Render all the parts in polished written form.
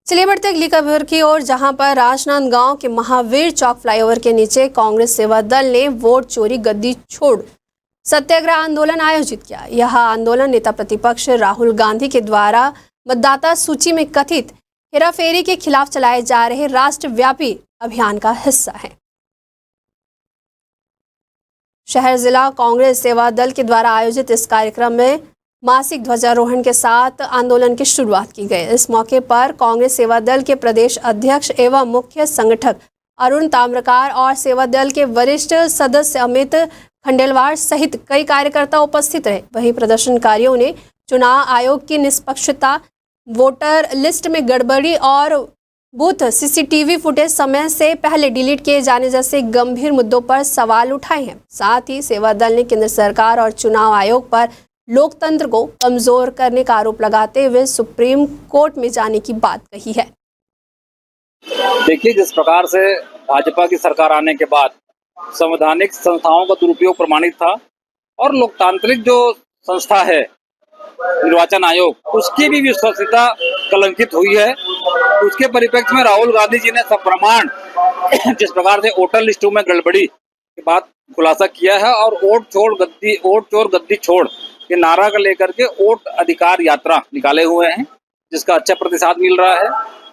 चलिए बढ़ते अगली खबर की ओर, जहां पर राजनांदगांव के महावीर चौक फ्लाईओवर के नीचे कांग्रेस सेवा दल ने वोट चोरी गद्दी छोड़ सत्याग्रह आंदोलन आयोजित किया। यह आंदोलन नेता प्रतिपक्ष राहुल गांधी के द्वारा मतदाता सूची में कथित हेराफेरी के खिलाफ चलाए जा रहे राष्ट्रव्यापी अभियान का हिस्सा है। शहर जिला कांग्रेस सेवा दल के द्वारा आयोजित इस कार्यक्रम में मासिक ध्वजारोहण के साथ आंदोलन की शुरुआत की गई। इस मौके पर कांग्रेस सेवा दल के प्रदेश अध्यक्ष एवं मुख्य संगठक अरुण ताम्रकार और सेवा दल के वरिष्ठ सदस्य अमित खंडेलवाल सहित कई कार्यकर्ता उपस्थित रहे। वहीं प्रदर्शनकारियों ने चुनाव आयोग की निष्पक्षता, वोटर लिस्ट में गड़बड़ी और बूथ सीसीटीवी फुटेज समय से पहले डिलीट किए जाने जैसे गंभीर मुद्दों पर सवाल उठाए हैं। साथ ही सेवा दल ने केंद्र सरकार और चुनाव आयोग पर लोकतंत्र को कमजोर करने का आरोप लगाते हुए सुप्रीम कोर्ट में जाने की बात कही है। देखिए, जिस प्रकार से भाजपा की सरकार आने के बाद संवैधानिक संस्थाओं का दुरुपयोग प्रमाणित था और लोकतांत्रिक जो संस्था है निर्वाचन आयोग, उसकी भी विश्वसनीयता कलंकित हुई है। उसके परिप्रेक्ष्य में राहुल गांधी जी ने सप्रमाण जिस प्रकार से वोटर लिस्टों में गड़बड़ी की बात खुलासा किया है और वोट चोर गद्दी छोड़ के नारा का लेकर के वोट अधिकार यात्रा निकाले हुए हैं, जिसका अच्छा प्रतिसाद मिल रहा है।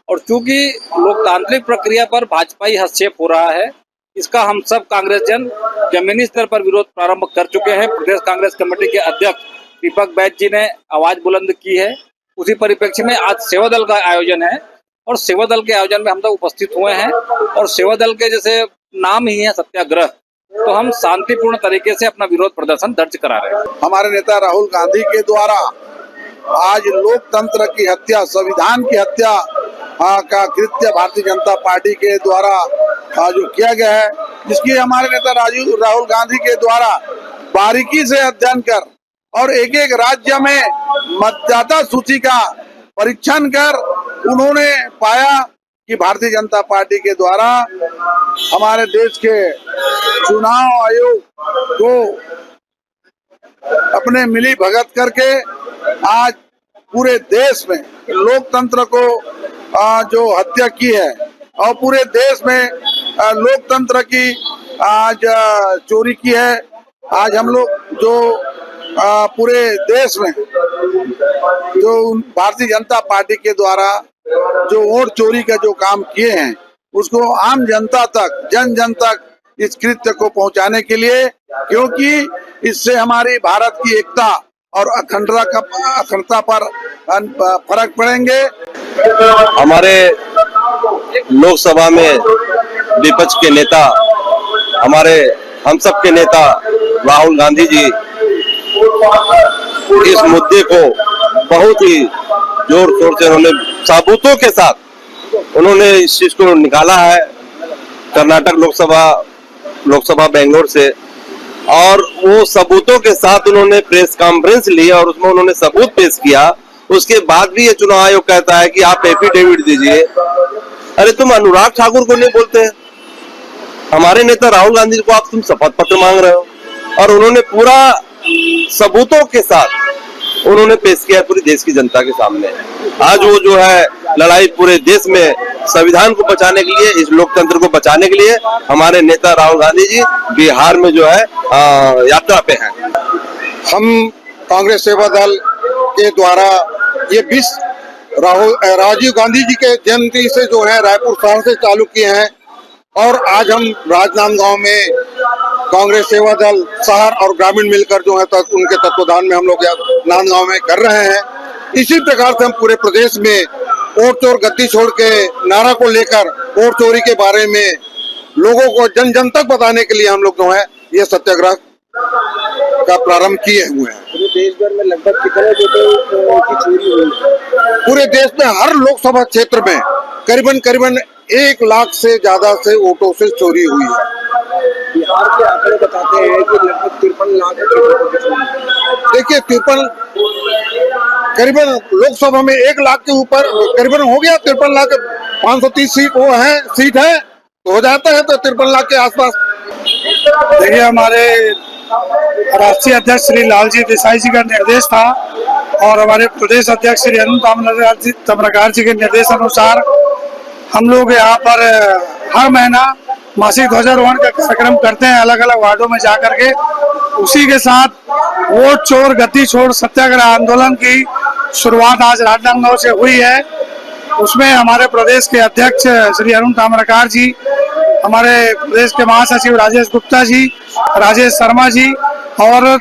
और चूंकि लोकतांत्रिक प्रक्रिया पर भाजपाई हस्तक्षेप हो रहा है, इसका हम सब कांग्रेस जन जमीनी स्तर पर विरोध प्रारंभ कर चुके हैं। प्रदेश कांग्रेस कमेटी के अध्यक्ष दीपक बैज जी ने आवाज बुलंद की है। उसी परिप्रेक्ष्य में आज सेवा दल का आयोजन है और सेवा दल के आयोजन में हम लोग उपस्थित हुए हैं और सेवा दल के जैसे नाम ही है सत्याग्रह, तो हम शांतिपूर्ण तरीके से अपना विरोध प्रदर्शन दर्ज करा रहे हैं। हमारे नेता राहुल गांधी के द्वारा आज लोकतंत्र की हत्या, संविधान की हत्या का कृत्य भारतीय जनता पार्टी के द्वारा जो किया गया है, जिसकी हमारे नेता राहुल गांधी के द्वारा बारीकी से अध्ययन कर और एक एक राज्य में मतदाता सूची का परीक्षण कर उन्होंने पाया कि भारतीय जनता पार्टी के द्वारा हमारे देश के चुनाव आयोग को अपने मिली भगत करके आज पूरे देश में लोकतंत्र को जो हत्या की है और पूरे देश में लोकतंत्र की आज चोरी की है। आज हम लोग जो पूरे देश में जो भारतीय जनता पार्टी के द्वारा जो वोट चोरी का जो काम किए हैं, उसको आम जनता तक, जन तक इस कृत्य को पहुंचाने के लिए, क्योंकि इससे हमारी भारत की एकता और अखंडता पर फर्क पड़ेंगे। हमारे लोकसभा में विपक्ष के नेता, हमारे हम सब के नेता राहुल गांधी जी इस मुद्दे को बहुत ही जोर शोर से उन्होंने सबूतों के साथ उन्होंने इस चीज को निकाला है कर्नाटक लोकसभा बेंगलोर से, और वो सबूतों के साथ उन्होंने प्रेस कॉन्फ्रेंस ली और उसमें उन्होंने सबूत पेश किया। उसके बाद भी ये चुनाव आयोग कहता है कि आप एफिडेविट दीजिए। अरे तुम अनुराग ठाकुर को नहीं बोलते हैं, हमारे नेता राहुल गांधी को आप तुम शपथ पत्र मांग रहे हो, और उन्होंने पूरा सबूतों के साथ उन्होंने पेश किया पूरी देश की जनता के सामने। आज वो जो है लड़ाई पूरे देश में संविधान को बचाने के लिए, इस लोकतंत्र को बचाने के लिए हमारे नेता राहुल गांधी जी बिहार में जो है यात्रा पे हैं। हम कांग्रेस सेवा दल के द्वारा ये 20 राजीव गांधी जी के जयंती से जो है रायपुर शहर से चालू किए हैं और आज हम राजनांदगांव में कांग्रेस सेवा दल शहर और ग्रामीण मिलकर जो है उनके तत्वाधान में हम लोग नांदगांव में कर रहे हैं। इसी प्रकार से हम पूरे प्रदेश में वोट चोर गद्दी छोड़ के नारा को लेकर वोट चोरी के बारे में लोगों को जन तक बताने के लिए हम लोग जो है ये सत्याग्रह का प्रारंभ किए हुए हैं। पूरे देश भर में लगभग कितने वोटों की चोरी हुई? पूरे देश में हर लोकसभा क्षेत्र में करीबन 1 लाख से ज्यादा से वोटों से चोरी हुई है। बिहार के आंकड़े बताते हैं कि लगभग 53 लाख वोटों की चोरी। देखिए, करीबन लोकसभा में 1 लाख के ऊपर करीबन हो गया। 53 लाख 530 सीट है तो हो जाता है, तो 53 लाख के आसपास। देखिए, हमारे राष्ट्रीय अध्यक्ष श्री लालजी देसाई जी का निर्देश था और हमारे प्रदेश अध्यक्ष श्री अरुण ताम्रकार जी के निर्देशानुसार हम लोग यहाँ पर हर महीना मासिक ध्वजारोहण का कार्यक्रम करते हैं अलग अलग वार्डों में जा करके। उसी के साथ वोट चोर गद्दी छोड़ सत्याग्रह आंदोलन की शुरुआत आज राजनांदगांव से हुई है। उसमें हमारे प्रदेश के अध्यक्ष श्री अरुण ताम्रकार जी, हमारे प्रदेश के महासचिव राजेश गुप्ता जी, राजेश शर्मा जी और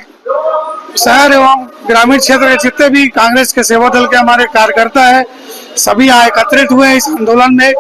शहर एवं ग्रामीण क्षेत्र के जितने भी कांग्रेस के सेवा दल के हमारे कार्यकर्ता है, सभी एकत्रित हुए इस आंदोलन में।